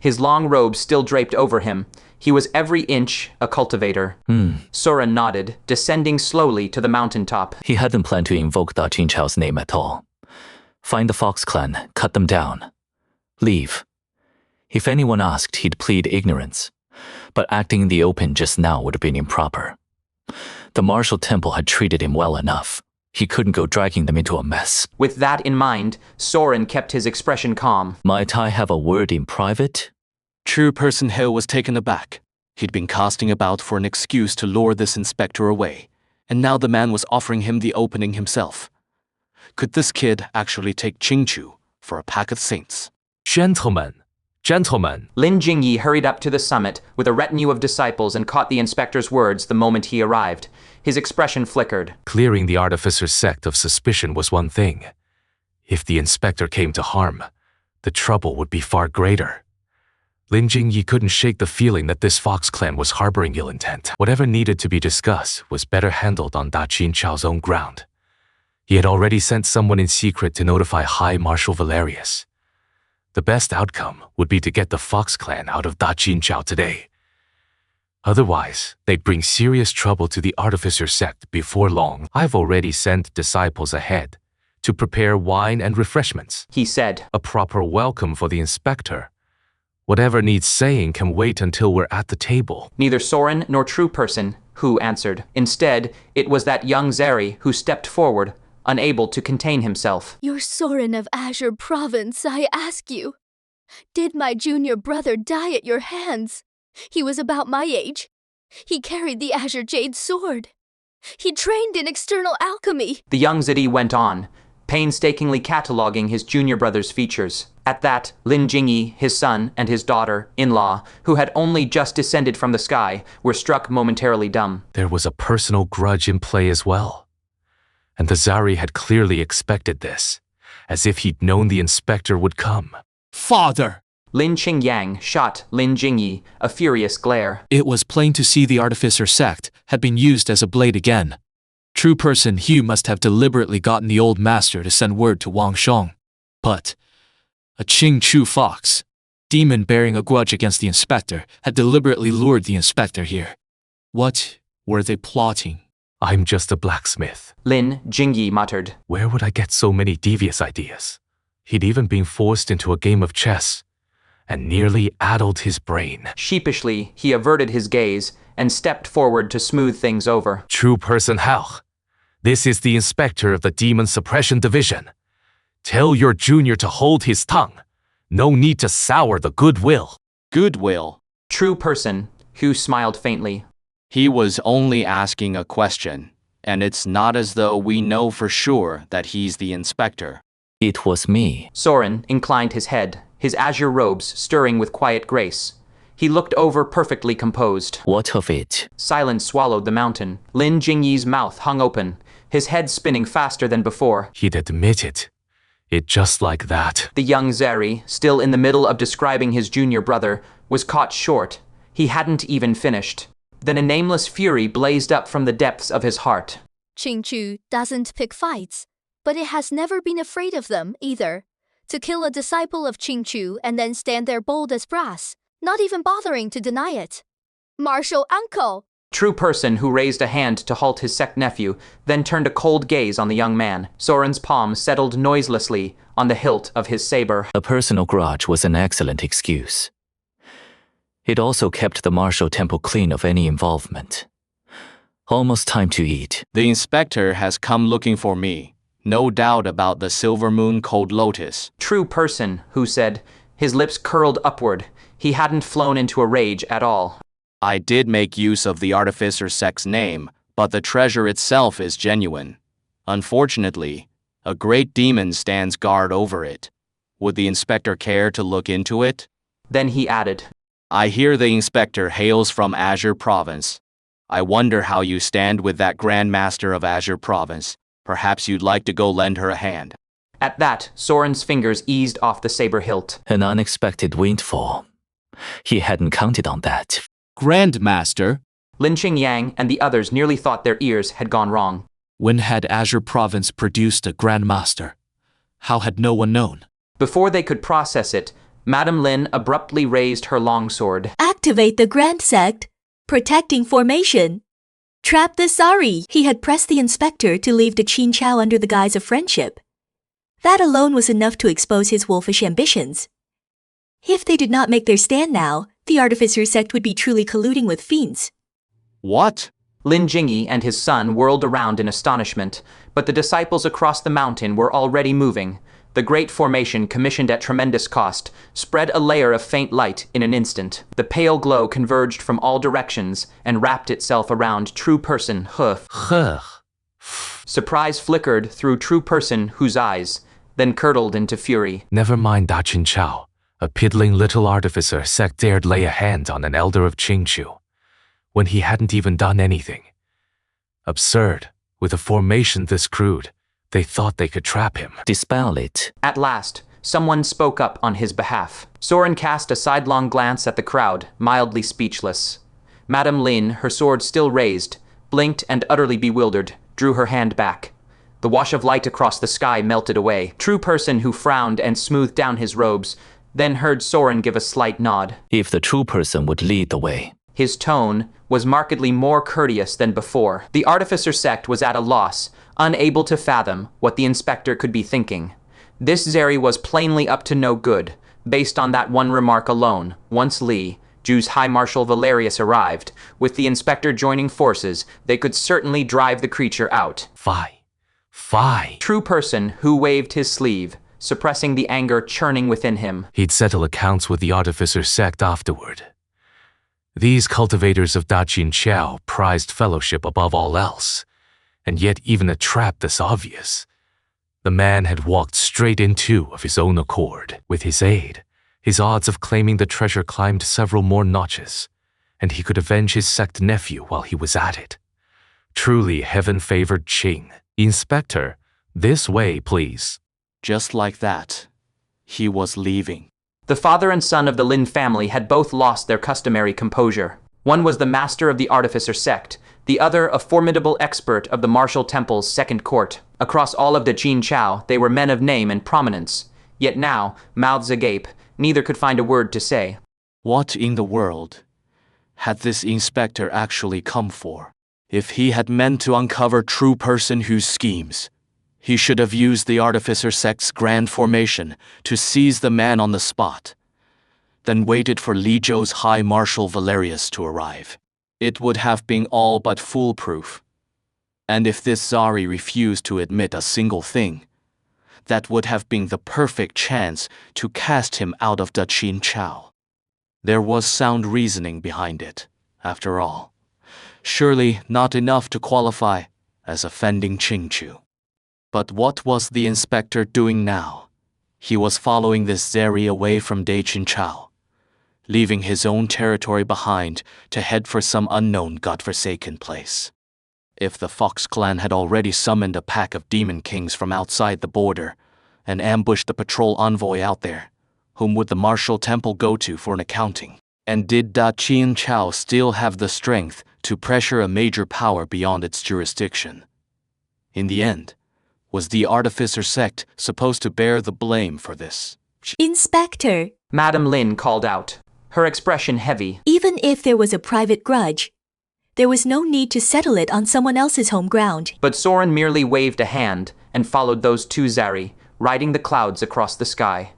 his long robe still draped over him. He was every inch a cultivator. Soren nodded, descending slowly to the mountaintop. He hadn't planned to invoke Da Ching-chiu's name at all. Find the Fox clan, cut them down. Leave. If anyone asked, he'd plead ignorance. But acting in the open just now would have been improper. The martial temple had treated him well enough. He couldn't go dragging them into a mess. With that in mind, Soren kept his expression calm. Might I have a word in private? True Person Hill was taken aback. He'd been casting about for an excuse to lure this inspector away, and now the man was offering him the opening himself. Could this kid actually take Ching-chiu for a pack of saints? Gentlemen. Lin Jingyi hurried up to the summit with a retinue of disciples and caught the inspector's words the moment he arrived. His expression flickered. Clearing the artificer's sect of suspicion was one thing. If the inspector came to harm, the trouble would be far greater. Lin Jingyi couldn't shake the feeling that this Fox clan was harboring ill intent. Whatever needed to be discussed was better handled on Da Ching-chiu's own ground. He had already sent someone in secret to notify High Marshal Valerius. The best outcome would be to get the Fox clan out of Da Ching-chiu today. Otherwise, they'd bring serious trouble to the artificer sect before long. I've already sent disciples ahead to prepare wine and refreshments, he said. A proper welcome for the inspector. Whatever needs saying can wait until we're at the table. Neither Soren nor True Person Hu answered. Instead, it was that young Zeri who stepped forward, unable to contain himself. You're Soren of Azure Province, I ask you. Did my junior brother die at your hands? He was about my age. He carried the Azure Jade sword. He trained in external alchemy. The young Zedi went on, painstakingly cataloging his junior brother's features. At that, Lin Jingyi, his son, and his daughter-in-law, who had only just descended from the sky, were struck momentarily dumb. There was a personal grudge in play as well. And the Zari had clearly expected this, as if he'd known the inspector would come. Father! Lin Qingyang shot Lin Jingyi a furious glare. It was plain to see the artificer sect had been used as a blade again. True Person Hu must have deliberately gotten the old master to send word to Wang Sheng. But a Ching-chiu fox, demon bearing a grudge against the inspector, had deliberately lured the inspector here. What were they plotting? I'm just a blacksmith, Lin Jingyi muttered. Where would I get so many devious ideas? He'd even been forced into a game of chess and nearly addled his brain. Sheepishly, he averted his gaze and stepped forward to smooth things over. True Person Hal, this is the inspector of the Demon Suppression Division. Tell your junior to hold his tongue. No need to sour the goodwill. Goodwill? True Person Hu smiled faintly. He was only asking a question, and it's not as though we know for sure that he's the inspector. It was me. Soren inclined his head, his azure robes stirring with quiet grace. He looked over perfectly composed. What of it? Silence swallowed the mountain. Lin Jingyi's mouth hung open, his head spinning faster than before. He'd admit it. It just like that. The young Zeri, still in the middle of describing his junior brother, was caught short. He hadn't even finished. Then a nameless fury blazed up from the depths of his heart. Ching-chiu doesn't pick fights, but it has never been afraid of them either. To kill a disciple of Ching-chiu and then stand there bold as brass, not even bothering to deny it. Martial uncle! True Person Hu raised a hand to halt his sect nephew, then turned a cold gaze on the young man. Soren's palm settled noiselessly on the hilt of his saber. A personal grudge was an excellent excuse. It also kept the martial temple clean of any involvement. Almost time to eat. The inspector has come looking for me. No doubt about the Silver Moon Cold Lotus. True Person Hu said, his lips curled upward. He hadn't flown into a rage at all. I did make use of the artificer sect's name, but the treasure itself is genuine. Unfortunately, a great demon stands guard over it. Would the inspector care to look into it? Then he added, I hear the inspector hails from Azure Province. I wonder how you stand with that Grand Master of Azure Province. Perhaps you'd like to go lend her a hand. At that, Soren's fingers eased off the saber hilt. An unexpected windfall. He hadn't counted on that. Grand Master? Lin Qingyang and the others nearly thought their ears had gone wrong. When had Azure Province produced a Grand Master? How had no one known? Before they could process it, Madame Lin abruptly raised her longsword. Activate the Grand Sect, protecting formation. Trap the Sari. He had pressed the inspector to leave the Ching-chiu under the guise of friendship. That alone was enough to expose his wolfish ambitions. If they did not make their stand now, the artificer sect would be truly colluding with fiends. What? Lin Jingyi and his son whirled around in astonishment, but the disciples across the mountain were already moving. The great formation, commissioned at tremendous cost, spread a layer of faint light in an instant. The pale glow converged from all directions and wrapped itself around True Person He. Surprise flickered through True Person Hu's eyes, then curdled into fury. Never mind Da Chao. A piddling little artificer sect dared lay a hand on an elder of Ching-chiu, when he hadn't even done anything. Absurd. With a formation this crude, they thought they could trap him. Dispel it. At last, someone spoke up on his behalf. Soren cast a sidelong glance at the crowd, mildly speechless. Madame Lin, her sword still raised, blinked and utterly bewildered, drew her hand back. The wash of light across the sky melted away. True Person Hu frowned and smoothed down his robes, then heard Soren give a slight nod. If the true person would lead the way. His tone was markedly more courteous than before. The artificer sect was at a loss, unable to fathom what the inspector could be thinking. This Zeri was plainly up to no good, based on that one remark alone. Once Li, Ju's High Marshal Valerius arrived, with the inspector joining forces, they could certainly drive the creature out. Fie. True Person Hu waved his sleeve, suppressing the anger churning within him. He'd settle accounts with the artificer sect afterward. These cultivators of Da Chao prized fellowship above all else, and yet even a trap this obvious, the man had walked straight into of his own accord. With his aid, his odds of claiming the treasure climbed several more notches, and he could avenge his sect nephew while he was at it. Truly heaven-favored Ching. Inspector, this way, please. Just like that, he was leaving. The father and son of the Lin family had both lost their customary composure. One was the master of the artificer sect, the other a formidable expert of the martial temple's second court. Across all of the Ching-chiu, they were men of name and prominence. Yet now, mouths agape, neither could find a word to say. What in the world had this inspector actually come for? If he had meant to uncover True Person Hu's schemes, he should have used the artificer sect's grand formation to seize the man on the spot, then waited for Li Zhou's High Marshal Valerius to arrive. It would have been all but foolproof. And if this Zari refused to admit a single thing, that would have been the perfect chance to cast him out of the Ching-chiu. There was sound reasoning behind it, after all. Surely not enough to qualify as offending Ching-chiu. But what was the inspector doing now? He was following this Zeri away from Da Ching-chiu, leaving his own territory behind to head for some unknown godforsaken place. If the Fox clan had already summoned a pack of demon kings from outside the border and ambushed the patrol envoy out there, whom would the martial temple go to for an accounting? And did Da Ching-chiu still have the strength to pressure a major power beyond its jurisdiction? In the end, was the artificer sect supposed to bear the blame for this? Inspector, Madame Lin called out, her expression heavy. even if there was a private grudge, there was no need to settle it on someone else's home ground. But Soren merely waved a hand and followed those two Zari, riding the clouds across the sky.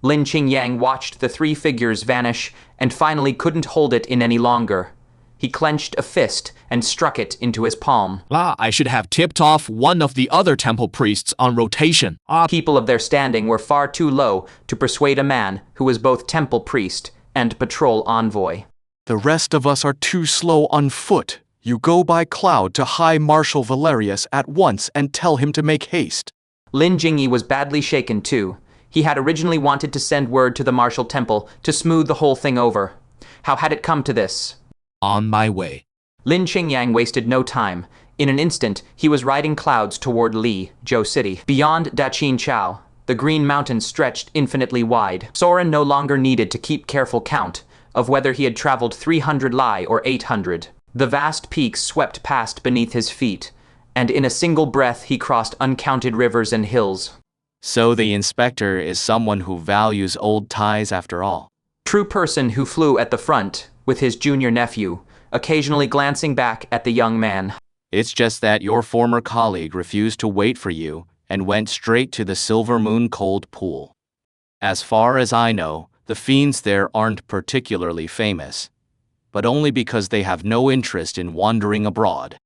Lin Qingyang watched the three figures vanish and finally couldn't hold it in any longer. He clenched a fist and struck it into his palm. I should have tipped off one of the other temple priests on rotation. People of their standing were far too low to persuade a man who was both temple priest and patrol envoy. The rest of us are too slow on foot. You go by cloud to High Marshal Valerius at once and tell him to make haste. Lin Jingyi was badly shaken too. He had originally wanted to send word to the martial temple to smooth the whole thing over. How had it come to this? On my way. Lin Qingyang wasted no time. In an instant, he was riding clouds toward Li, Zhou City. Beyond Da Ching-chiu, the Green Mountains stretched infinitely wide. Soren no longer needed to keep careful count of whether he had traveled 300 li or 800. The vast peaks swept past beneath his feet, and in a single breath he crossed uncounted rivers and hills. So the inspector is someone who values old ties after all. True person who flew at the front with his junior nephew, occasionally glancing back at the young man. It's just that your former colleague refused to wait for you and went straight to the Silver Moon Cold Pool. As far as I know, the fiends there aren't particularly famous, but only because they have no interest in wandering abroad.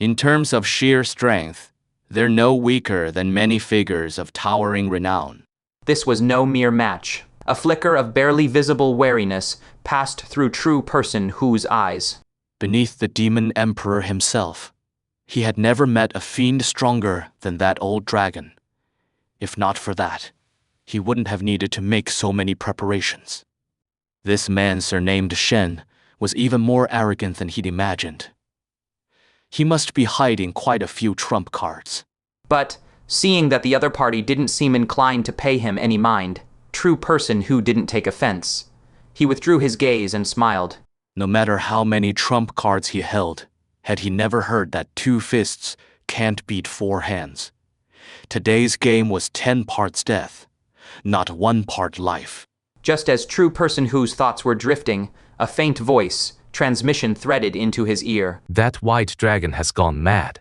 In terms of sheer strength, they're no weaker than many figures of towering renown. This was no mere match. A flicker of barely visible wariness passed through true person Hu's eyes. Beneath the demon emperor himself, he had never met a fiend stronger than that old dragon. If not for that, he wouldn't have needed to make so many preparations. This man surnamed Shen was even more arrogant than he'd imagined. He must be hiding quite a few trump cards. But, seeing that the other party didn't seem inclined to pay him any mind, true person Hu didn't take offense. He withdrew his gaze and smiled. No matter how many trump cards he held, had he never heard that 2 fists can't beat 4 hands. Today's game was 10 parts death, not 1 part life. Just as true person Hu's thoughts were drifting, a faint voice, transmission threaded into his ear. That white dragon has gone mad.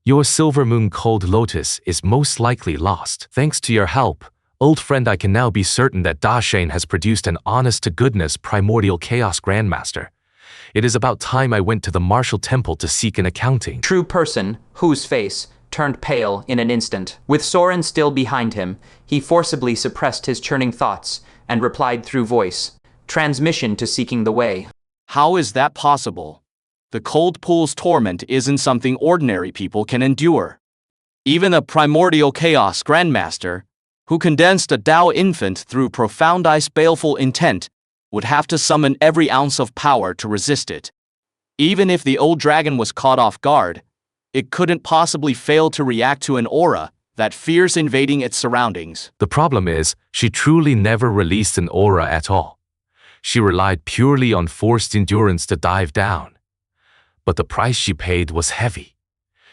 Your Silver Moon Cold Lotus is most likely lost. Thanks to your help, old friend, I can now be certain that Da Shane has produced an honest-to-goodness primordial chaos grandmaster. It is about time I went to the martial temple to seek an accounting. True person Hu's face turned pale in an instant. With Soren still behind him, he forcibly suppressed his churning thoughts and replied through voice. Transmission to seeking the way. How is that possible? The cold pool's torment isn't something ordinary people can endure. Even a primordial chaos grandmaster, who condensed a Tao infant through profound ice baleful intent, would have to summon every ounce of power to resist it. Even if the old dragon was caught off guard, it couldn't possibly fail to react to an aura that fears invading its surroundings. The problem is, she truly never released an aura at all. She relied purely on forced endurance to dive down. But the price she paid was heavy.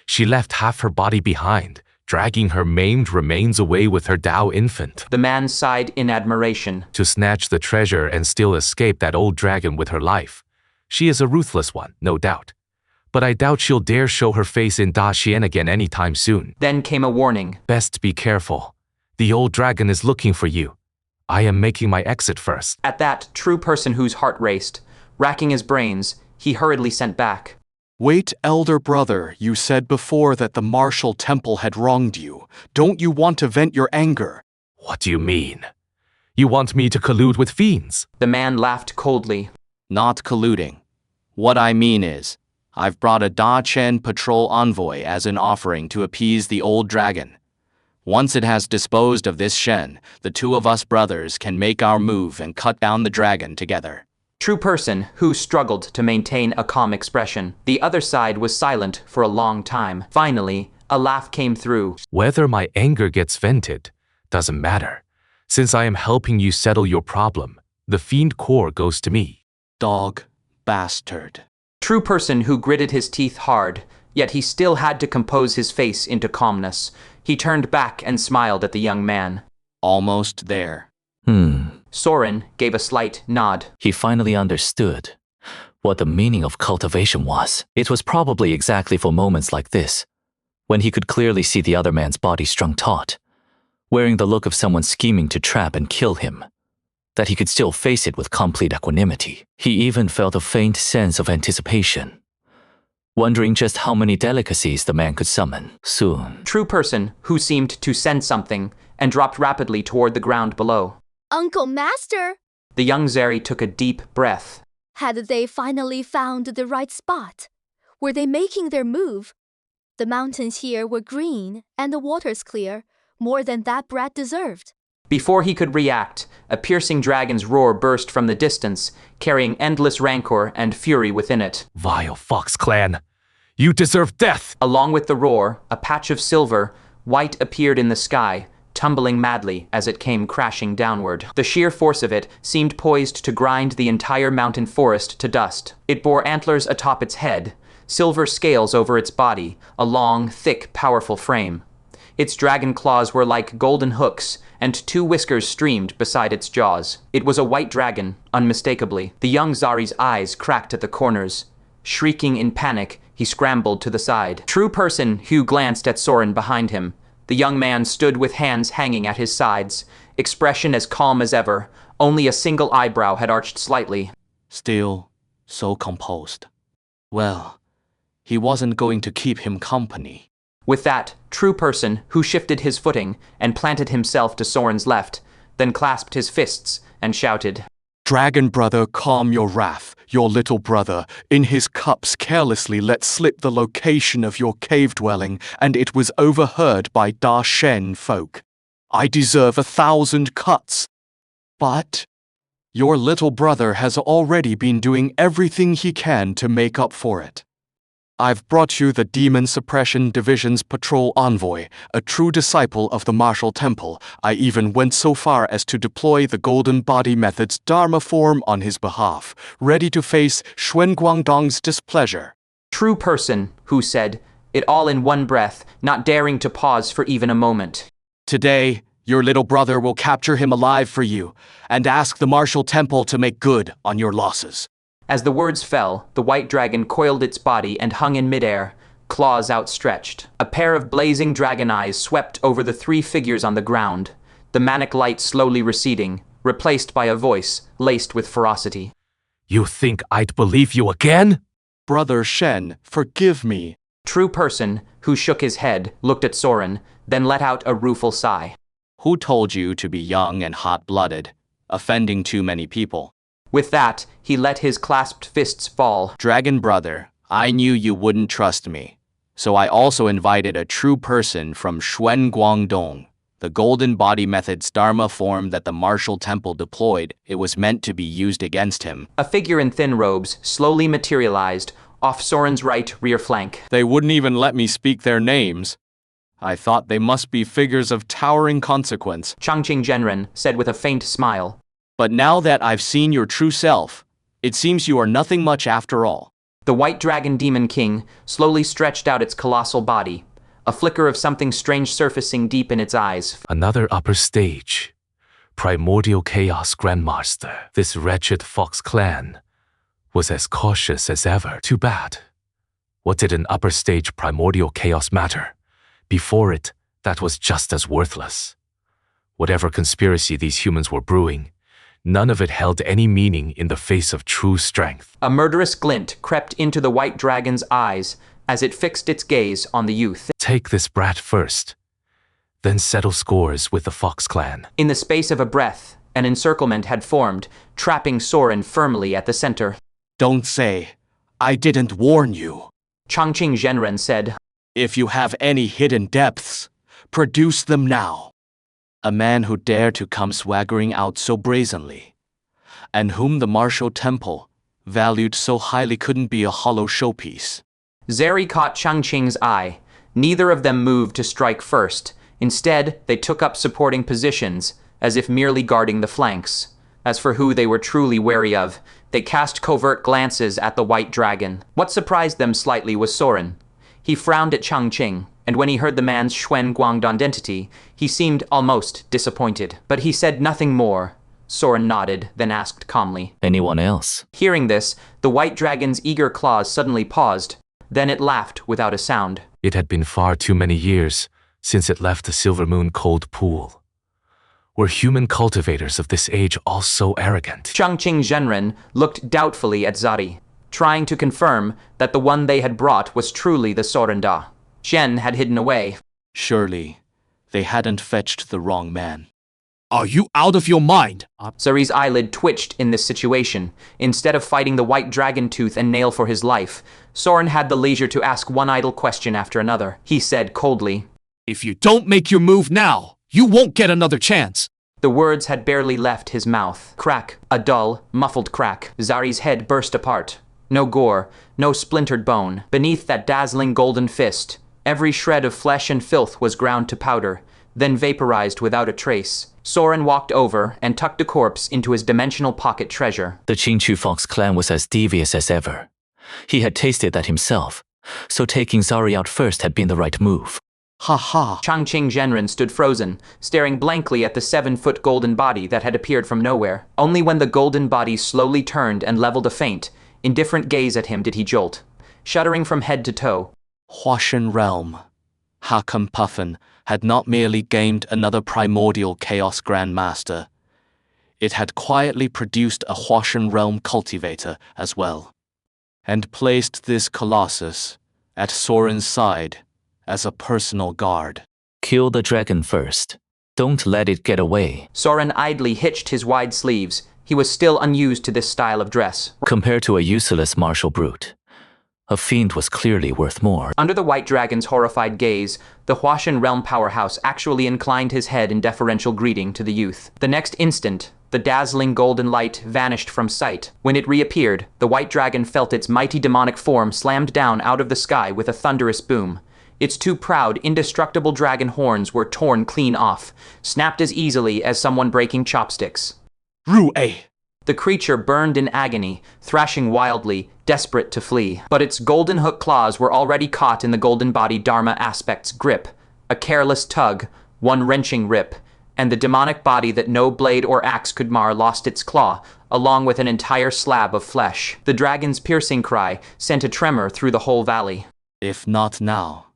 She left half her body behind, dragging her maimed remains away with her Tao infant. The man sighed in admiration. To snatch the treasure and still escape that old dragon with her life. She is a ruthless one, no doubt. But I doubt she'll dare show her face in Da Xian again anytime soon. Then came a warning. Best be careful. The old dragon is looking for you. I am making my exit first. At that, true person Hu's heart raced. Racking his brains, he hurriedly sent back. Wait, elder brother, you said before that the martial temple had wronged you. Don't you want to vent your anger? What do you mean? You want me to collude with fiends? The man laughed coldly. Not colluding. What I mean is, I've brought a Da Chen patrol envoy as an offering to appease the old dragon. Once it has disposed of this Shen, the 2 of us brothers can make our move and cut down the dragon together. True person Hu struggled to maintain a calm expression. The other side was silent for a long time. Finally, a laugh came through. Whether my anger gets vented doesn't matter. Since I am helping you settle your problem, the fiend core goes to me. Dog bastard. True person Hu gritted his teeth hard, yet he still had to compose his face into calmness. He turned back and smiled at the young man. Almost there. Soren gave a slight nod. He finally understood what the meaning of cultivation was. It was probably exactly for moments like this, when he could clearly see the other man's body strung taut, wearing the look of someone scheming to trap and kill him, that he could still face it with complete equanimity. He even felt a faint sense of anticipation, wondering just how many delicacies the man could summon soon. True person Hu seemed to sense something and dropped rapidly toward the ground below. Uncle Master! The young Zeri took a deep breath. Had they finally found the right spot? Were they making their move? The mountains here were green and the waters clear, more than that brat deserved. Before he could react, a piercing dragon's roar burst from the distance, carrying endless rancor and fury within it. Vile Fox Clan, you deserve death! Along with the roar, a patch of silver, white appeared in the sky, tumbling madly as it came crashing downward. The sheer force of it seemed poised to grind the entire mountain forest to dust. It bore antlers atop its head, silver scales over its body, a long, thick, powerful frame. Its dragon claws were like golden hooks, and two whiskers streamed beside its jaws. It was a white dragon, unmistakably. The young Zari's eyes cracked at the corners. Shrieking in panic, he scrambled to the side. True person, Hugh glanced at Soren behind him. The young man stood with hands hanging at his sides, expression as calm as ever. Only a single eyebrow had arched slightly. Still so composed. Well, he wasn't going to keep him company. With that, true person, who shifted his footing and planted himself to Soren's left, then clasped his fists and shouted, Dragon brother, calm your wrath. Your little brother, in his cups, carelessly let slip the location of your cave dwelling, and it was overheard by Da Shen folk. I deserve 1,000 cuts. But your little brother has already been doing everything he can to make up for it. I've brought you the Demon Suppression Division's patrol envoy, a true disciple of the martial temple. I even went so far as to deploy the Golden Body Method's Dharma form on his behalf, ready to face Xuan Guangdong's displeasure. True person, who said, it all in one breath, not daring to pause for even a moment. Today, your little brother will capture him alive for you, and ask the martial temple to make good on your losses. As the words fell, the white dragon coiled its body and hung in midair, claws outstretched. A pair of blazing dragon eyes swept over the three figures on the ground, the manic light slowly receding, replaced by a voice laced with ferocity. You think I'd believe you again? Brother Shen, forgive me. True person, who shook his head, looked at Soren, then let out a rueful sigh. Who told you to be young and hot-blooded, offending too many people? With that, he let his clasped fists fall. Dragon brother, I knew you wouldn't trust me, so I also invited a true person from Xuan Guangdong, the Golden Body Method's Dharma form that the martial temple deployed. It was meant to be used against him. A figure in thin robes slowly materialized off Soren's right rear flank. They wouldn't even let me speak their names. I thought they must be figures of towering consequence. Changqing Zhenren said with a faint smile. But now that I've seen your true self, it seems you are nothing much after all. The white dragon demon king slowly stretched out its colossal body, a flicker of something strange surfacing deep in its eyes. Another upper stage. Primordial Chaos Grandmaster. This wretched Fox clan was as cautious as ever. Too bad. What did an upper stage primordial chaos matter? Before it, that was just as worthless. Whatever conspiracy these humans were brewing, none of it held any meaning in the face of true strength. A murderous glint crept into the white dragon's eyes as it fixed its gaze on the youth. Take this brat first, then settle scores with the Fox clan. In the space of a breath, an encirclement had formed, trapping Soren firmly at the center. Don't say, I didn't warn you. Changqing Zhenren said, If you have any hidden depths, produce them now. A man who dared to come swaggering out so brazenly, and whom the martial temple valued so highly couldn't be a hollow showpiece. Zari caught Changqing's eye. Neither of them moved to strike first. Instead, they took up supporting positions, as if merely guarding the flanks. As for who they were truly wary of, they cast covert glances at the white dragon. What surprised them slightly was Soren. He frowned at Changqing, and when he heard the man's Xuan Guangdong identity, he seemed almost disappointed. But he said nothing more. Soren nodded, then asked calmly, Anyone else? Hearing this, the white dragon's eager claws suddenly paused. Then it laughed without a sound. It had been far too many years since it left the Silver Moon cold pool. Were human cultivators of this age all so arrogant? Changqing Zhenren looked doubtfully at Zari, trying to confirm that the one they had brought was truly the Sorenda. Shen had hidden away. Surely, they hadn't fetched the wrong man. Are you out of your mind? Zari's eyelid twitched in this situation. Instead of fighting the white dragon tooth and nail for his life, Soren had the leisure to ask one idle question after another. He said coldly, If you don't make your move now, you won't get another chance. The words had barely left his mouth. Crack, a dull, muffled crack. Zari's head burst apart. No gore, no splintered bone. Beneath that dazzling golden fist, every shred of flesh and filth was ground to powder, then vaporized without a trace. Soren walked over and tucked the corpse into his dimensional pocket treasure. The Ching-chiu Fox clan was as devious as ever. He had tasted that himself, so taking Zari out first had been the right move. Ha ha. Chang-Ching Zhenren stood frozen, staring blankly at the 7-foot golden body that had appeared from nowhere. Only when the golden body slowly turned and leveled a faint, indifferent gaze at him did he jolt, shuddering from head to toe. Huashen realm. Hakam Puffin had not merely gained another primordial chaos grandmaster. It had quietly produced a Huashen realm cultivator as well, and placed this colossus at Soren's side as a personal guard. Kill the dragon first. Don't let it get away. Soren idly hitched his wide sleeves. He was still unused to this style of dress. Compared to a useless martial brute, a fiend was clearly worth more. Under the white dragon's horrified gaze, the Huashen realm powerhouse actually inclined his head in deferential greeting to the youth. The next instant, the dazzling golden light vanished from sight. When it reappeared, the white dragon felt its mighty demonic form slammed down out of the sky with a thunderous boom. Its 2 proud, indestructible dragon horns were torn clean off, snapped as easily as someone breaking chopsticks. Ru-A. The creature burned in agony, thrashing wildly, desperate to flee. But its golden hook claws were already caught in the golden body Dharma aspect's grip. A careless tug, one wrenching rip, and the demonic body that no blade or axe could mar lost its claw, along with an entire slab of flesh. The dragon's piercing cry sent a tremor through the whole valley. If not now,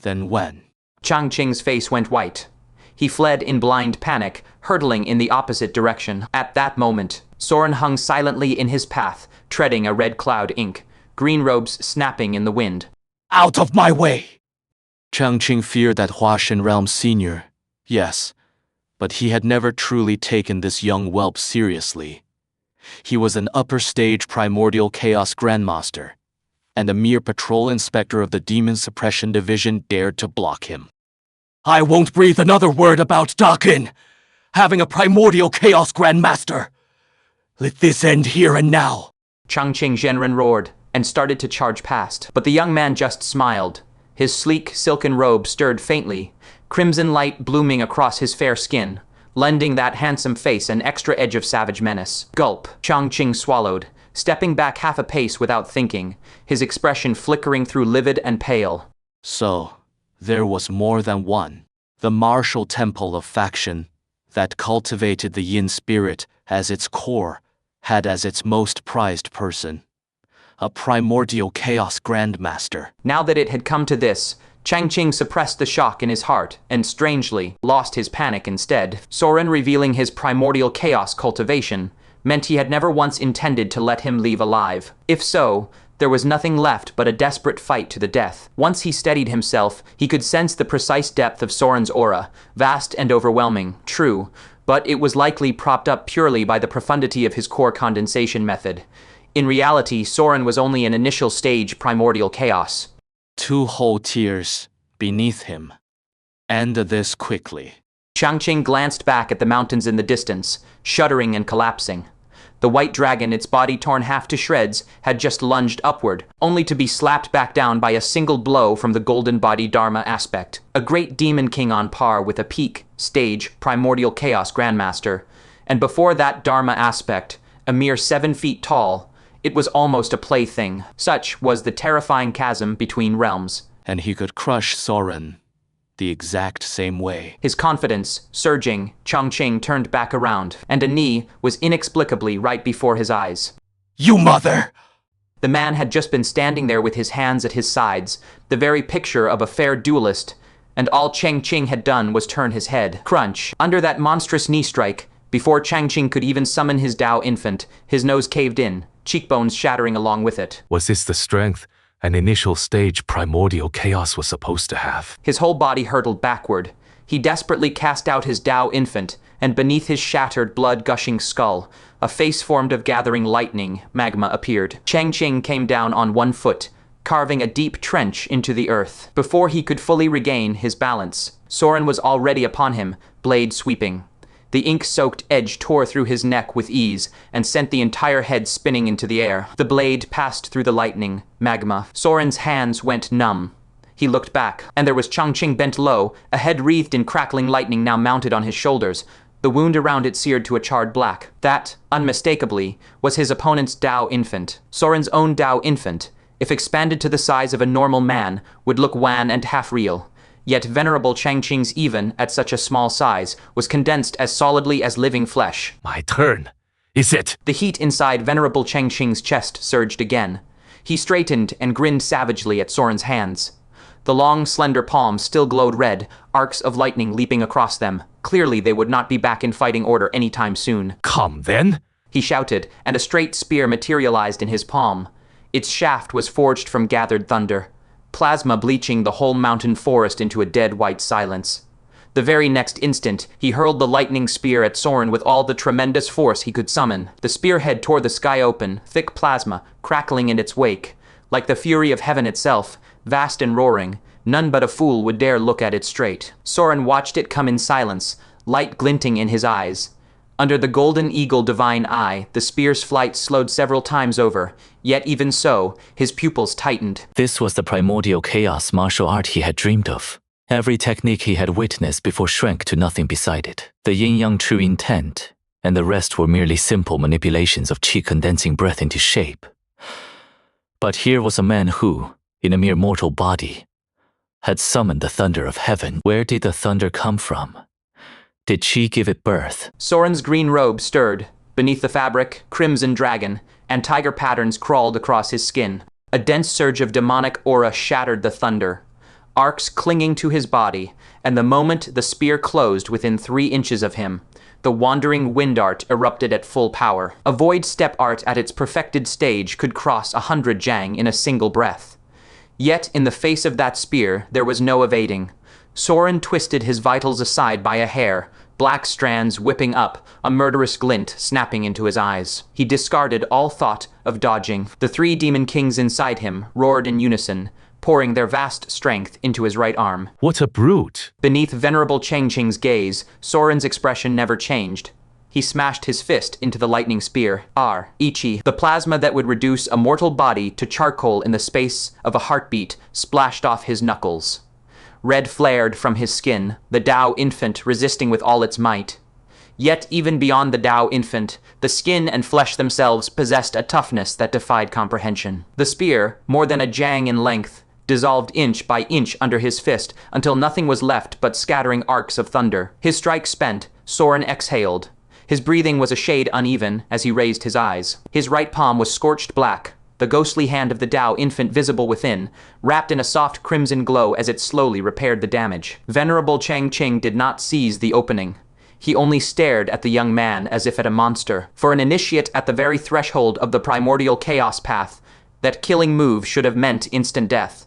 then when? Chang-Ching's face went white. He fled in blind panic, hurtling in the opposite direction. At that moment, Soren hung silently in his path, treading a red cloud ink, green robes snapping in the wind. Out of my way! Chang-Ching feared that Huashen realm senior, yes, but he had never truly taken this young whelp seriously. He was an upper stage primordial chaos grandmaster, and a mere patrol inspector of the Demon Suppression Division dared to block him. I won't breathe another word about Dakin having a primordial chaos grandmaster. Let this end here and now. Chang-Ching Zhenren roared and started to charge past, but the young man just smiled. His sleek, silken robe stirred faintly, crimson light blooming across his fair skin, lending that handsome face an extra edge of savage menace. Gulp. Chang-Ching swallowed, stepping back half a pace without thinking, his expression flickering through livid and pale. So, there was more than one. The martial temple of faction that cultivated the yin spirit as its core had as its most prized person a primordial chaos grandmaster. Now that it had come to this, Chang-Ching suppressed the shock in his heart and, strangely, lost his panic instead. Soren revealing his primordial chaos cultivation meant he had never once intended to let him leave alive. If so, there was nothing left but a desperate fight to the death. Once he steadied himself, he could sense the precise depth of Soren's aura, vast and overwhelming, true, but it was likely propped up purely by the profundity of his core condensation method. In reality, Soren was only an initial stage primordial chaos. 2 whole tiers beneath him. End this quickly. Chang-Ching glanced back at the mountains in the distance, shuddering and collapsing. The white dragon, its body torn half to shreds, had just lunged upward, only to be slapped back down by a single blow from the golden body Dharma aspect. A great demon king on par with a peak, stage, primordial chaos grandmaster. And before that Dharma aspect, a mere 7 feet tall, it was almost a plaything. Such was the terrifying chasm between realms. And he could crush Soren the exact same way. His confidence surging, Chang-Ching turned back around, and a knee was inexplicably right before his eyes. You mother! The man had just been standing there with his hands at his sides, the very picture of a fair duelist, and all Chang-Ching had done was turn his head. Crunch. Under that monstrous knee strike, before Chang-Ching could even summon his Tao infant, his nose caved in, cheekbones shattering along with it. Was this the strength an initial stage primordial chaos was supposed to have? His whole body hurtled backward. He desperately cast out his Tao infant, and beneath his shattered, blood-gushing skull, a face formed of gathering lightning, magma appeared. Chang-Ching came down on 1 foot, carving a deep trench into the earth. Before he could fully regain his balance, Soren was already upon him, blade sweeping. The ink-soaked edge tore through his neck with ease and sent the entire head spinning into the air. The blade passed through the lightning, magma. Soren's hands went numb. He looked back, and there was Chang-Ching bent low, a head wreathed in crackling lightning now mounted on his shoulders, the wound around it seared to a charred black. That, unmistakably, was his opponent's Tao infant. Soren's own Tao infant, if expanded to the size of a normal man, would look wan and half-real. Yet Venerable Chang-ching's even, at such a small size, was condensed as solidly as living flesh. My turn. Is it? The heat inside Venerable Chang-ching's chest surged again. He straightened and grinned savagely at Soren's hands. The long, slender palms still glowed red, arcs of lightning leaping across them. Clearly they would not be back in fighting order any time soon. Come then. He shouted, and a straight spear materialized in his palm. Its shaft was forged from gathered thunder, plasma bleaching the whole mountain forest into a dead white silence. The very next instant, he hurled the lightning spear at Soren with all the tremendous force he could summon. The spearhead tore the sky open, thick plasma, crackling in its wake. Like the fury of heaven itself, vast and roaring, none but a fool would dare look at it straight. Soren watched it come in silence, light glinting in his eyes. Under the golden eagle divine eye, the spear's flight slowed several times over, yet even so, his pupils tightened. This was the primordial chaos martial art he had dreamed of. Every technique he had witnessed before shrank to nothing beside it. The yin-yang true intent, and the rest were merely simple manipulations of qi condensing breath into shape. But here was a man who, in a mere mortal body, had summoned the thunder of heaven. Where did the thunder come from? Did qi give it birth? Soren's green robe stirred. Beneath the fabric, crimson dragon, and tiger patterns crawled across his skin. A dense surge of demonic aura shattered the thunder, arcs clinging to his body, and the moment the spear closed within 3 inches of him, the wandering wind art erupted at full power. A void step art at its perfected stage could cross 100 jang in a single breath. Yet in the face of that spear, there was no evading. Soren twisted his vitals aside by a hair, black strands whipping up, a murderous glint snapping into his eyes. He discarded all thought of dodging. The 3 demon kings inside him roared in unison, pouring their vast strength into his right arm. What a brute. Beneath Venerable Chang-ching's gaze, Soren's expression never changed. He smashed his fist into the lightning spear. Ichi, the plasma that would reduce a mortal body to charcoal in the space of a heartbeat, splashed off his knuckles. Red flared from his skin, the Tao infant resisting with all its might. Yet even beyond the Tao infant, the skin and flesh themselves possessed a toughness that defied comprehension. The spear, more than a jang in length, dissolved inch by inch under his fist until nothing was left but scattering arcs of thunder. His strike spent, Soren exhaled. His breathing was a shade uneven as he raised his eyes. His right palm was scorched black, the ghostly hand of the Tao infant visible within, wrapped in a soft crimson glow as it slowly repaired the damage. Venerable Chang-ching did not seize the opening. He only stared at the young man as if at a monster. For an initiate at the very threshold of the primordial chaos path, that killing move should have meant instant death.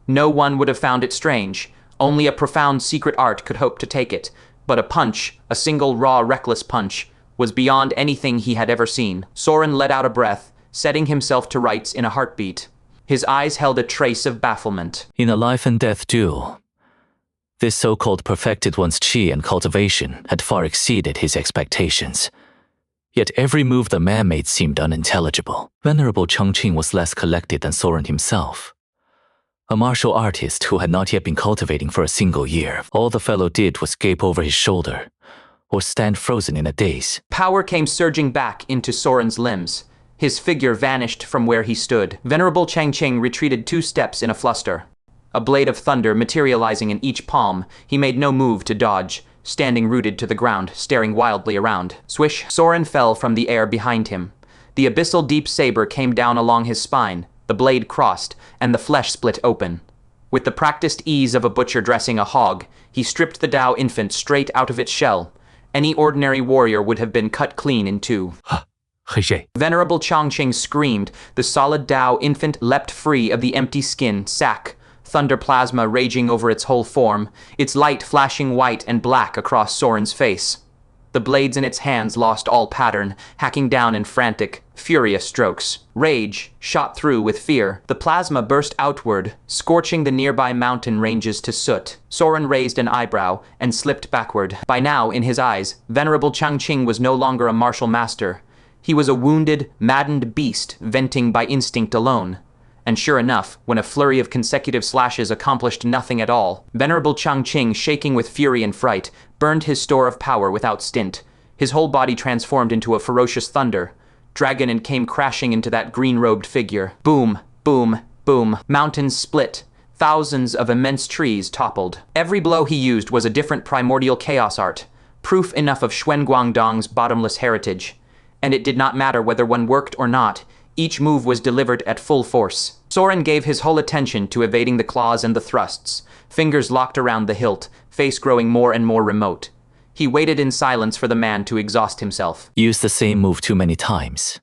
No one would have found it strange. Only a profound secret art could hope to take it. But a punch, a single raw, reckless punch, was beyond anything he had ever seen. Soren let out a breath, setting himself to rights in a heartbeat. His eyes held a trace of bafflement. In a life and death duel, this so-called perfected one's qi and cultivation had far exceeded his expectations. Yet every move the man made seemed unintelligible. Venerable Chang-ching was less collected than Soren himself. A martial artist who had not yet been cultivating for a single year, all the fellow did was gape over his shoulder, or stand frozen in a daze. Power came surging back into Soren's limbs. His figure vanished from where he stood. Venerable Chang-ching retreated 2 steps in a fluster. A blade of thunder materializing in each palm, he made no move to dodge, standing rooted to the ground, staring wildly around. Swish, Soren fell from the air behind him. The abyssal deep saber came down along his spine, the blade crossed, and the flesh split open. With the practiced ease of a butcher dressing a hog, he stripped the Tao infant straight out of its shell. Any ordinary warrior would have been cut clean in 2. Venerable Chang-ching screamed. The solid Tao infant leapt free of the empty skin sack, thunder plasma raging over its whole form, its light flashing white and black across Soren's face. The blades in its hands lost all pattern, hacking down in frantic, furious strokes. Rage shot through with fear. The plasma burst outward, scorching the nearby mountain ranges to soot. Soren raised an eyebrow and slipped backward. By now, in his eyes, Venerable Chang-ching was no longer a martial master. He was a wounded, maddened beast venting by instinct alone. And sure enough, when a flurry of consecutive slashes accomplished nothing at all, Venerable Chang-ching, shaking with fury and fright, burned his store of power without stint. His whole body transformed into a ferocious thunder. Dragon and came crashing into that green-robed figure. Boom, boom, boom. Mountains split. Thousands of immense trees toppled. Every blow he used was a different primordial chaos art, proof enough of Xuan Guangdong's bottomless heritage. And it did not matter whether one worked or not, each move was delivered at full force. Soren gave his whole attention to evading the claws and the thrusts, fingers locked around the hilt, face growing more and more remote. He waited in silence for the man to exhaust himself. Use the same move too many times,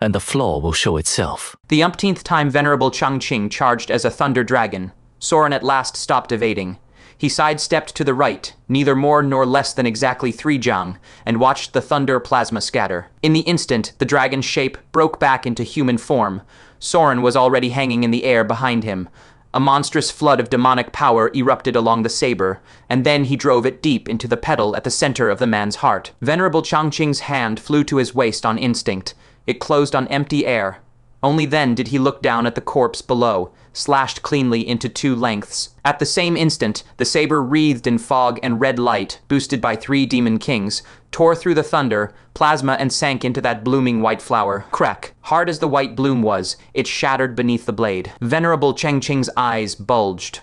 and the flaw will show itself. The umpteenth time Venerable Ching-chiu charged as a thunder dragon. Soren at last stopped evading. He sidestepped to the right, neither more nor less than exactly 3 jang, and watched the thunder plasma scatter. In the instant, the dragon's shape broke back into human form. Soren was already hanging in the air behind him. A monstrous flood of demonic power erupted along the saber, and then he drove it deep into the petal at the center of the man's heart. Venerable Changqing's hand flew to his waist on instinct. It closed on empty air. Only then did he look down at the corpse below, slashed cleanly into 2 lengths. At the same instant, the saber wreathed in fog and red light, boosted by 3 demon kings, tore through the thunder, plasma, and sank into that blooming white flower. Crack. Hard as the white bloom was, it shattered beneath the blade. Venerable Changqing's eyes bulged.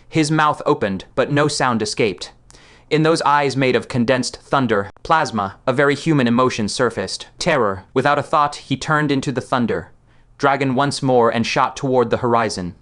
His mouth opened, but no sound escaped. In those eyes made of condensed thunder, plasma, a very human emotion surfaced. Terror. Without a thought, he turned into the thunder. Dragon once more and shot toward the horizon.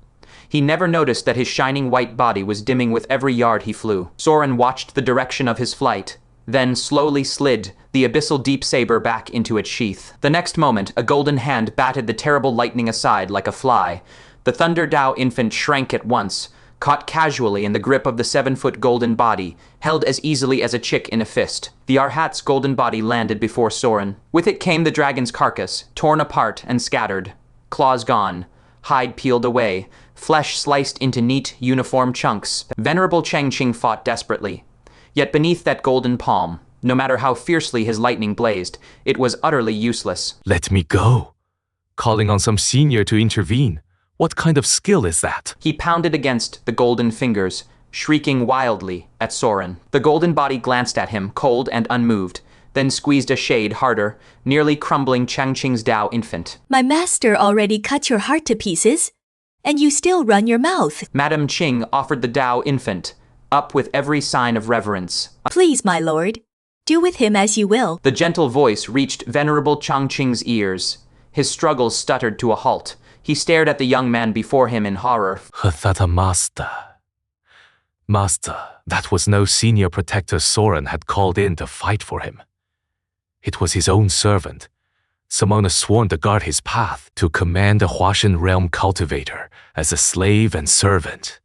He never noticed that his shining white body was dimming with every yard he flew. Soren watched the direction of his flight, then slowly slid the abyssal deep saber back into its sheath. The next moment, a golden hand batted the terrible lightning aside like a fly. The Thunder Dao infant shrank at once, caught casually in the grip of the 7-foot golden body, held as easily as a chick in a fist. The Arhat's golden body landed before Soren. With it came the dragon's carcass, torn apart and scattered. Claws gone, hide peeled away, flesh sliced into neat, uniform chunks. Venerable Changqing fought desperately. Yet beneath that golden palm, no matter how fiercely his lightning blazed, it was utterly useless. Let me go. Calling on some senior to intervene. What kind of skill is that? He pounded against the golden fingers, shrieking wildly at Soren. The golden body glanced at him, cold and unmoved, then squeezed a shade harder, nearly crumbling Changqing's Dao infant. My master already cut your heart to pieces, and you still run your mouth. Madame Ching offered the Dao infant, up with every sign of reverence. Please, my lord, do with him as you will. The gentle voice reached Venerable Changqing's ears. His struggles stuttered to a halt. He stared at the young man before him in horror. Hathata Master. Master, that was no senior protector Soren had called in to fight for him. It was his own servant, someone sworn to guard his path, to command the Huashan realm cultivator as a slave and servant.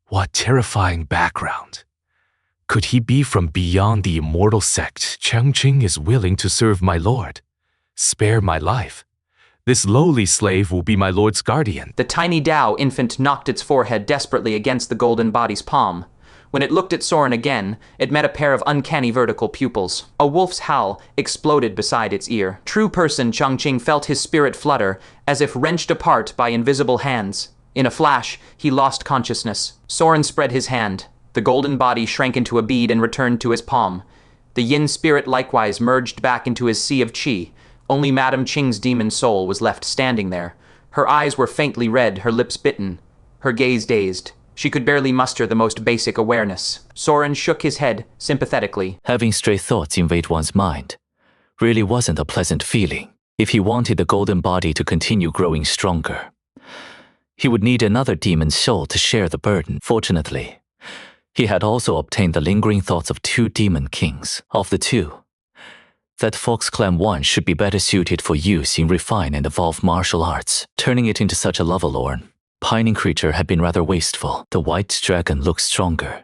What terrifying background. Could he be from beyond the immortal sect? Changqing is willing to serve my lord. Spare my life. This lowly slave will be my lord's guardian. The tiny Dao infant knocked its forehead desperately against the golden body's palm. When it looked at Soren again, it met a pair of uncanny vertical pupils. A wolf's howl exploded beside its ear. True person Changqing felt his spirit flutter, as if wrenched apart by invisible hands. In a flash, he lost consciousness. Soren spread his hand. The golden body shrank into a bead and returned to his palm. The yin spirit likewise merged back into his sea of qi. Only Madame Ching's demon soul was left standing there. Her eyes were faintly red, her lips bitten, her gaze dazed. She could barely muster the most basic awareness. Soren shook his head sympathetically. Having stray thoughts invade one's mind really wasn't a pleasant feeling. If he wanted the golden body to continue growing stronger, he would need another demon soul to share the burden. Fortunately, he had also obtained the lingering thoughts of 2 demon kings. Of the 2, that Fox Clan one should be better suited for use in refined and evolved martial arts. Turning it into such a lovelorn, pining creature had been rather wasteful. The white dragon looked stronger,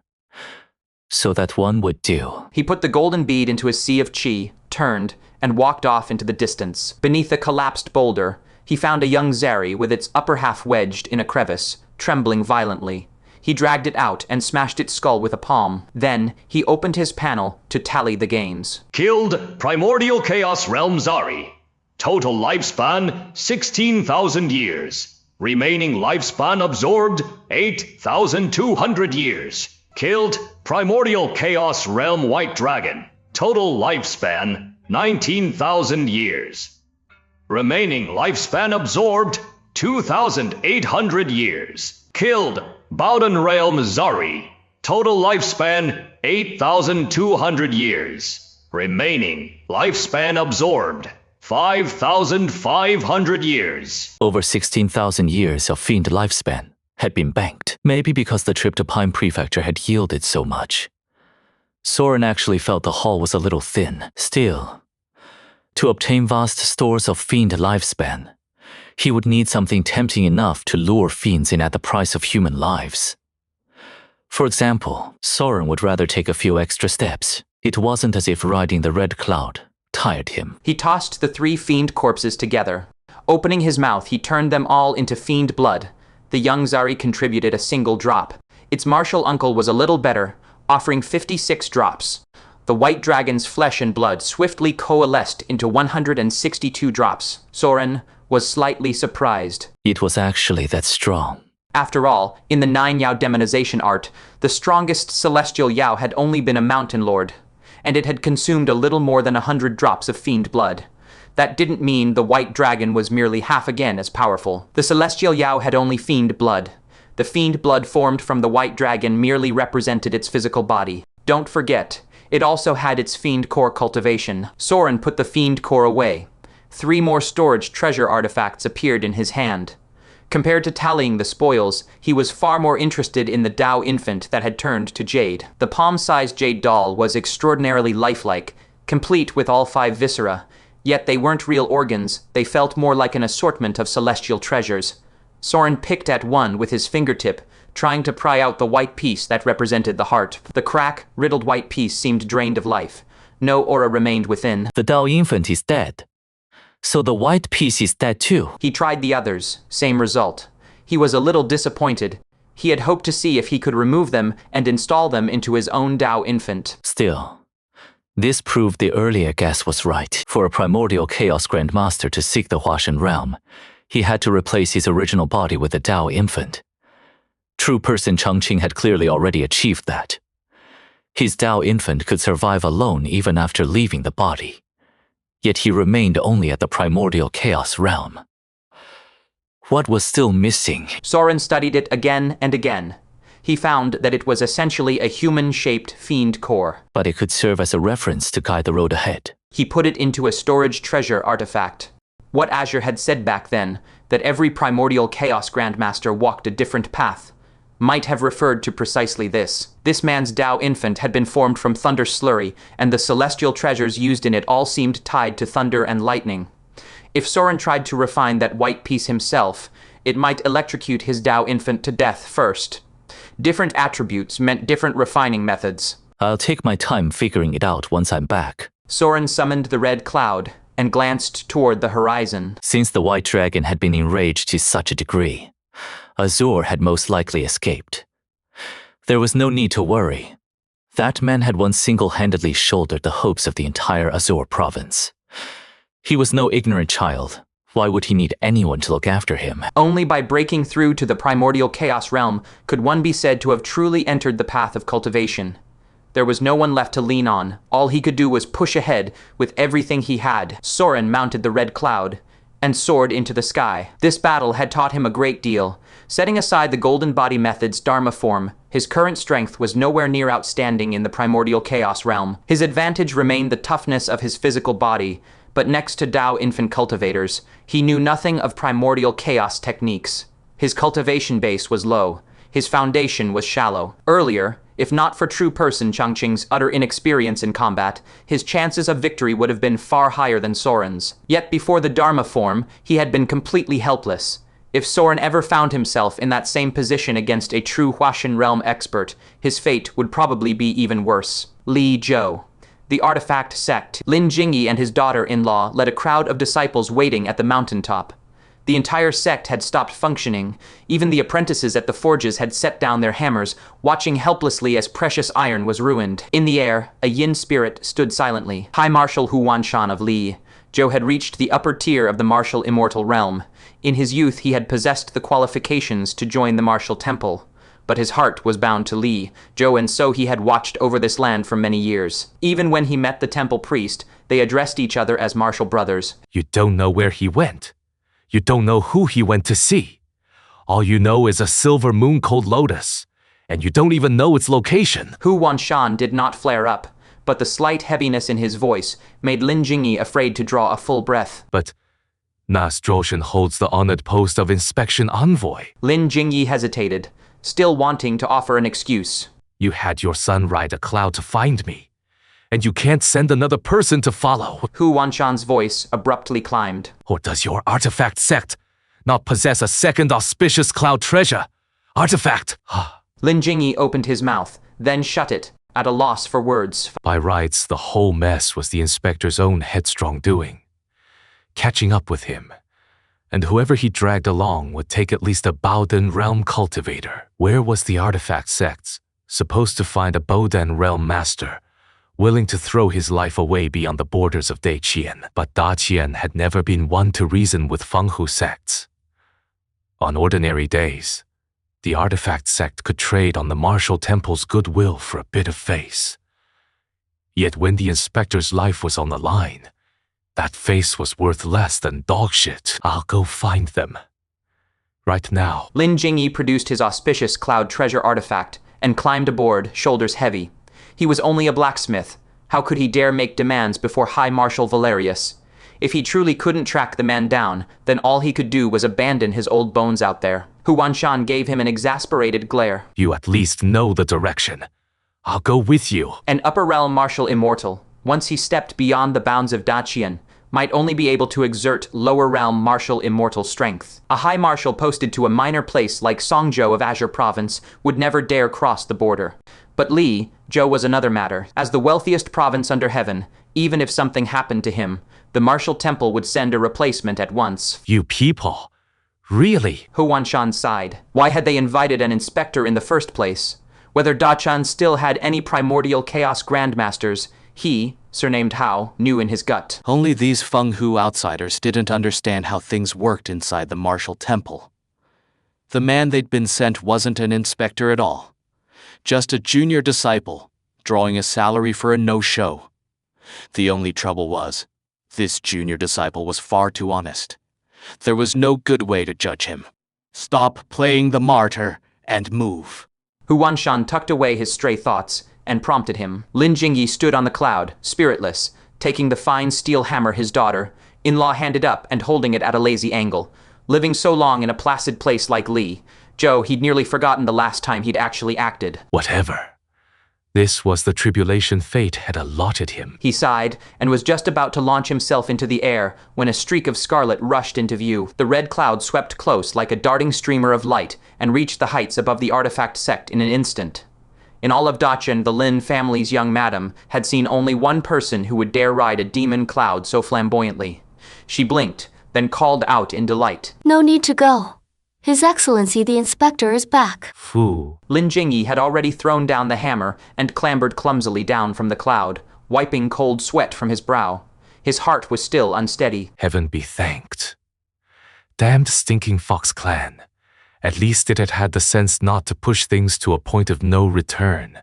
so that one would do. He put the golden bead into his sea of qi, turned, and walked off into the distance. Beneath a collapsed boulder, he found a young Zeri with its upper half wedged in a crevice, trembling violently. He dragged it out and smashed its skull with a palm. Then, he opened his panel to tally the gains. Killed Primordial Chaos Realm Zari. Total lifespan 16,000 years. Remaining lifespan absorbed 8,200 years. Killed Primordial Chaos Realm White Dragon. Total lifespan 19,000 years. Remaining lifespan absorbed 2,800 years. Killed. Bowden Realm Zari. Total lifespan 8,200 years. Remaining lifespan absorbed 5,500 years. Over 16,000 years of fiend lifespan had been banked, maybe because the trip to Pine Prefecture had yielded so much. Soren actually felt the haul was a little thin. Still, to obtain vast stores of fiend lifespan, he would need something tempting enough to lure fiends in at the price of human lives. For example, Soren would rather take a few extra steps. It wasn't as if riding the red cloud tired him. He tossed the 3 fiend corpses together. Opening his mouth, he turned them all into fiend blood. The young Zari contributed a single drop. Its martial uncle was a little better, offering 56 drops. The white dragon's flesh and blood swiftly coalesced into 162 drops. Soren was slightly surprised. It was actually that strong. After all, in the 9 Yao demonization art, the strongest celestial Yao had only been a mountain lord, and it had consumed a little more than 100 drops of fiend blood. That didn't mean the white dragon was merely half again as powerful. The celestial Yao had only fiend blood. The fiend blood formed from the white dragon merely represented its physical body. Don't forget, it also had its fiend core cultivation. Soren put the fiend core away. 3 more storage treasure artifacts appeared in his hand. Compared to tallying the spoils, he was far more interested in the Dao infant that had turned to jade. The palm-sized jade doll was extraordinarily lifelike, complete with all 5 viscera, yet they weren't real organs. They felt more like an assortment of celestial treasures. Soren picked at one with his fingertip, trying to pry out the white piece that represented the heart. The riddled white piece seemed drained of life. No aura remained within. The Dao infant is dead. So the white piece is dead too. He tried the others, same result. He was a little disappointed. He had hoped to see if he could remove them and install them into his own Dao infant. Still, this proved the earlier guess was right. For a primordial chaos grandmaster to seek the Huashen realm, he had to replace his original body with a Dao infant. True person Ching-chiu had clearly already achieved that. His Dao infant could survive alone even after leaving the body. Yet he remained only at the primordial chaos realm. What was still missing? Soren studied it again and again. He found that it was essentially a human-shaped fiend core. But it could serve as a reference to guide the road ahead. He put it into a storage treasure artifact. What Azure had said back then, that every primordial chaos grandmaster walked a different path, might have referred to precisely this. This man's Dao infant had been formed from thunder slurry, and the celestial treasures used in it all seemed tied to thunder and lightning. If Soren tried to refine that white piece himself, it might electrocute his Dao infant to death first. Different attributes meant different refining methods. I'll take my time figuring it out once I'm back. Soren summoned the red cloud and glanced toward the horizon. Since the white dragon had been enraged to such a degree, Azure had most likely escaped. There was no need to worry. That man had once single-handedly shouldered the hopes of the entire Azure province. He was no ignorant child. Why would he need anyone to look after him? Only by breaking through to the primordial chaos realm could one be said to have truly entered the path of cultivation. There was no one left to lean on. All he could do was push ahead with everything he had. Soren mounted the red cloud and soared into the sky. This battle had taught him a great deal. Setting aside the Golden Body Method's Dharma form, his current strength was nowhere near outstanding in the primordial chaos realm. His advantage remained the toughness of his physical body, but next to Dao infant cultivators, he knew nothing of primordial chaos techniques. His cultivation base was low. His foundation was shallow. Earlier, if not for true person Ching-chiu's utter inexperience in combat, his chances of victory would have been far higher than Soren's. Yet before the Dharma form, he had been completely helpless. If Soren ever found himself in that same position against a true Huashen realm expert, his fate would probably be even worse. Li Zhou. The artifact sect. Lin Jingyi and his daughter-in-law led a crowd of disciples waiting at the mountaintop. The entire sect had stopped functioning. Even the apprentices at the forges had set down their hammers, watching helplessly as precious iron was ruined. In the air, a yin spirit stood silently. High Marshal Hu Wanshan of Li. Zhou had reached the upper tier of the martial immortal realm. In his youth, he had possessed the qualifications to join the martial temple. But his heart was bound to Li, Zhou, and so he had watched over this land for many years. Even when he met the temple priest, they addressed each other as martial brothers. You don't know where he went. You don't know who he went to see. All you know is a silver moon cold lotus, and you don't even know its location. Hu Wanshan did not flare up, but the slight heaviness in his voice made Lin Jingyi afraid to draw a full breath. But Na Stroshin holds the honored post of inspection envoy. Lin Jingyi hesitated, still wanting to offer an excuse. You had your son ride a cloud to find me, and you can't send another person to follow. Hu Wanshan's voice abruptly climbed. Or does your artifact sect not possess a second auspicious cloud treasure? Artifact! Lin Jingyi opened his mouth, then shut it, at a loss for words. By rights, the whole mess was the inspector's own headstrong doing. Catching up with him, and whoever he dragged along would take at least a Baodan realm cultivator. Where was the artifact sects supposed to find a Baodan realm master willing to throw his life away beyond the borders of Daiqian? But Daqian had never been one to reason with Fenghu sects. On ordinary days, the artifact sect could trade on the martial temple's goodwill for a bit of face. Yet when the inspector's life was on the line, that face was worth less than dog shit. I'll go find them. Right now. Lin Jingyi produced his auspicious cloud treasure artifact and climbed aboard, shoulders heavy. He was only a blacksmith. How could he dare make demands before High Marshal Valerius? If he truly couldn't track the man down, then all he could do was abandon his old bones out there. Hu Wanshan gave him an exasperated glare. You at least know the direction. I'll go with you. An upper realm martial immortal, once he stepped beyond the bounds of Daqian, might only be able to exert lower realm martial immortal strength. A high marshal posted to a minor place like Songzhou of Azure Province would never dare cross the border. But Li, Zhou was another matter. As the wealthiest province under heaven, even if something happened to him, the martial temple would send a replacement at once. You people? Really? Hu Wanshan sighed. Why had they invited an inspector in the first place? Whether Dachan still had any primordial chaos grandmasters, he, surnamed Hao, knew in his gut. Only these Fenghu outsiders didn't understand how things worked inside the martial temple. The man they'd been sent wasn't an inspector at all. Just a junior disciple, drawing a salary for a no-show. The only trouble was, this junior disciple was far too honest. There was no good way to judge him. Stop playing the martyr and move. Hu Wanshan tucked away his stray thoughts and prompted him. Lin Jingyi stood on the cloud, spiritless, taking the fine steel hammer his daughter-in-law handed up and holding it at a lazy angle. Living so long in a placid place like Li, Zhou, he'd nearly forgotten the last time he'd actually acted. Whatever. This was the tribulation fate had allotted him. He sighed and was just about to launch himself into the air when a streak of scarlet rushed into view. The red cloud swept close like a darting streamer of light and reached the heights above the artifact sect in an instant. In all of Daqian, the Lin family's young madam had seen only one person who would dare ride a demon cloud so flamboyantly. She blinked, then called out in delight. No need to go. His Excellency the Inspector is back. Fu. Lin Jingyi had already thrown down the hammer and clambered clumsily down from the cloud, wiping cold sweat from his brow. His heart was still unsteady. Heaven be thanked. Damned stinking Fox clan. At least it had had the sense not to push things to a point of no return.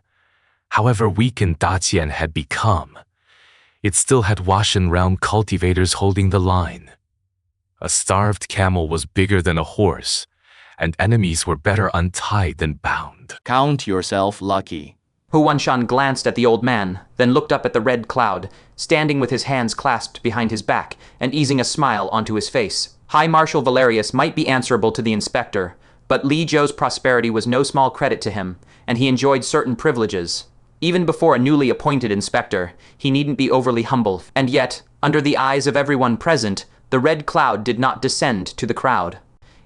However weakened Daqian had become, it still had Washan realm cultivators holding the line. A starved camel was bigger than a horse, and enemies were better untied than bound. Count yourself lucky. Hu Wanshan glanced at the old man, then looked up at the red cloud, standing with his hands clasped behind his back and easing a smile onto his face. High Marshal Valerius might be answerable to the inspector, but Li Zhou's prosperity was no small credit to him, and he enjoyed certain privileges. Even before a newly appointed inspector, he needn't be overly humble, and yet, under the eyes of everyone present, the red cloud did not descend to the crowd.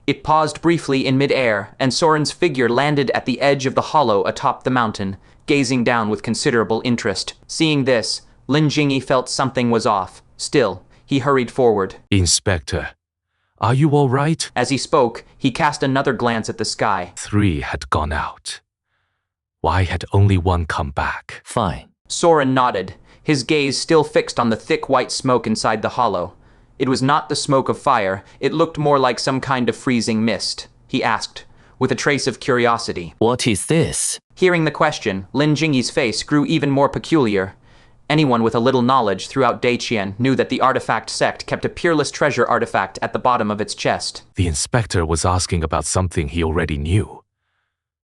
It paused briefly in mid-air, and Soren's figure landed at the edge of the hollow atop the mountain, gazing down with considerable interest. Seeing this, Lin Jingyi felt something was off. Still, he hurried forward. Inspector, are you all right? As he spoke, he cast another glance at the sky. 3 had gone out. Why had only 1 come back? Fine. Soren nodded, his gaze still fixed on the thick white smoke inside the hollow. It was not the smoke of fire, it looked more like some kind of freezing mist. He asked, with a trace of curiosity. What is this? Hearing the question, Lin Jingyi's face grew even more peculiar. Anyone with a little knowledge throughout Daiqian knew that the artifact sect kept a peerless treasure artifact at the bottom of its chest. The inspector was asking about something he already knew.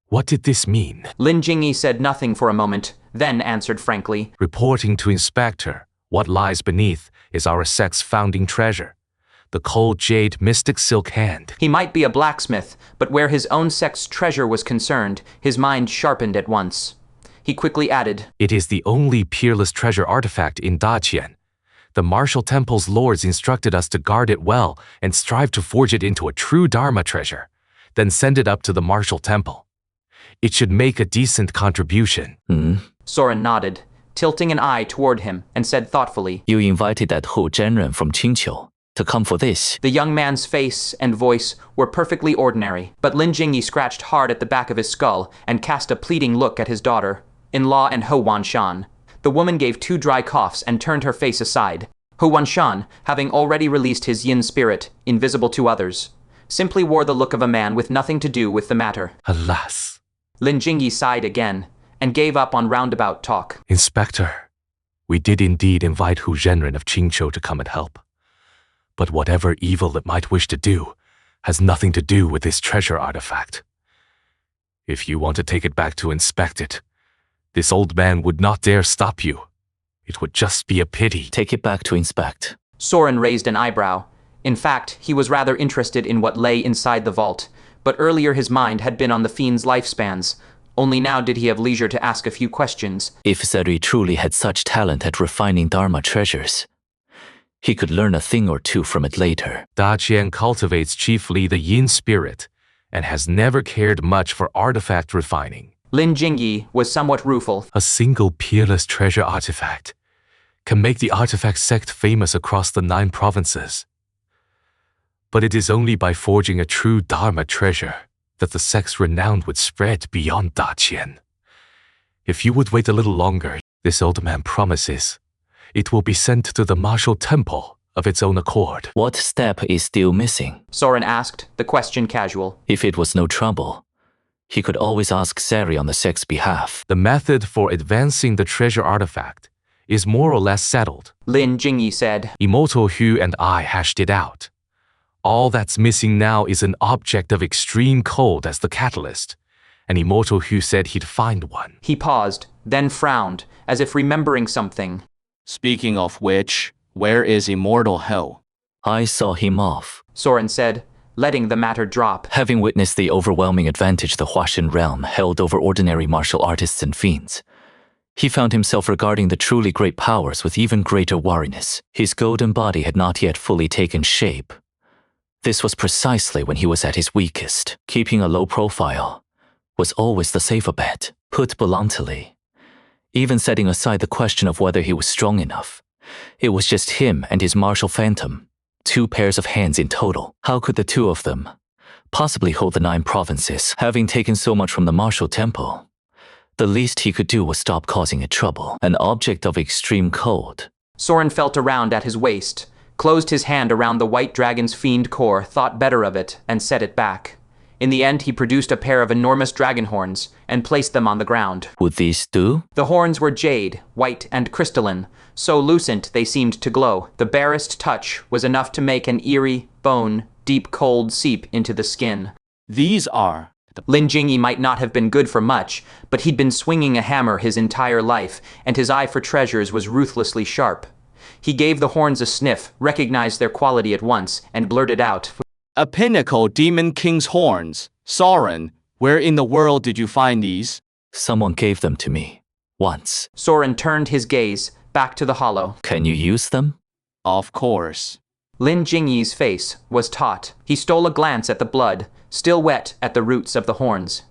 What did this mean? Lin Jingyi said nothing for a moment, then answered frankly. Reporting to inspector, what lies beneath is our sect's founding treasure, the cold jade mystic silk hand. He might be a blacksmith, but where his own sect's treasure was concerned, his mind sharpened at once. He quickly added, It is the only peerless treasure artifact in Daqian. The martial temple's lords instructed us to guard it well and strive to forge it into a true Dharma treasure, then send it up to the martial temple. It should make a decent contribution. Soren nodded, tilting an eye toward him, and said thoughtfully, You invited that Hu Zhenren from Ching-chiu to come for this. The young man's face and voice were perfectly ordinary, but Lin Jingyi scratched hard at the back of his skull and cast a pleading look at his daughter-in-law and Ho Wanshan. The woman gave 2 dry coughs and turned her face aside. Ho Wanshan, having already released his yin spirit, invisible to others, simply wore the look of a man with nothing to do with the matter. Alas. Lin Jingyi sighed again and gave up on roundabout talk. Inspector, we did indeed invite Hu Zhenren of Ching-chiu to come and help. But whatever evil it might wish to do has nothing to do with this treasure artifact. If you want to take it back to inspect it, this old man would not dare stop you. It would just be a pity. Take it back to inspect. Soren raised an eyebrow. In fact, he was rather interested in what lay inside the vault, but earlier his mind had been on the fiend's lifespans. Only now did he have leisure to ask a few questions. If Zeri truly had such talent at refining Dharma treasures, he could learn a thing or two from it later. Daqian cultivates chiefly the yin spirit and has never cared much for artifact refining. Lin Jingyi was somewhat rueful. A single peerless treasure artifact can make the artifact sect famous across the 9 provinces. But it is only by forging a true Dharma treasure that the sect's renown would spread beyond Daqian. If you would wait a little longer, this old man promises it will be sent to the martial temple of its own accord. What step is still missing? Soren asked, the question casual. If it was no trouble, he could always ask Zeri on the sect's behalf. The method for advancing the treasure artifact is more or less settled. Lin Jingyi said. Immortal Hu and I hashed it out. All that's missing now is an object of extreme cold as the catalyst, and Immortal Hu said he'd find one. He paused, then frowned, as if remembering something. Speaking of which, where is Immortal Hell? I saw him off, Soren said, letting the matter drop. having witnessed the overwhelming advantage the Huashan realm held over ordinary martial artists and fiends. He found himself regarding the truly great powers with even greater wariness. His golden body had not yet fully taken shape. This was precisely when he was at his weakest. Keeping a low profile was always the safer bet. Put bluntly, even setting aside the question of whether he was strong enough, it was just him and his martial phantom, 2 pairs of hands in total. How could the 2 of them possibly hold the 9 provinces? Having taken so much from the martial temple, the least he could do was stop causing it trouble. An object of extreme cold. Soren felt around at his waist, closed his hand around the white dragon's fiend core, thought better of it, and set it back. In the end, he produced a pair of enormous dragon horns and placed them on the ground. Would these do? The horns were jade, white and crystalline, so lucent they seemed to glow. The barest touch was enough to make an eerie, bone, deep cold seep into the skin. These are... Lin Jingyi might not have been good for much, but he'd been swinging a hammer his entire life, and his eye for treasures was ruthlessly sharp. He gave the horns a sniff, recognized their quality at once, and blurted out, A pinnacle demon king's horns. Soren, where in the world did you find these? Someone gave them to me. Once. Soren turned his gaze back to the hollow. Can you use them? Of course. Lin Jingyi's face was taut. He stole a glance at the blood, still wet at the roots of the horns.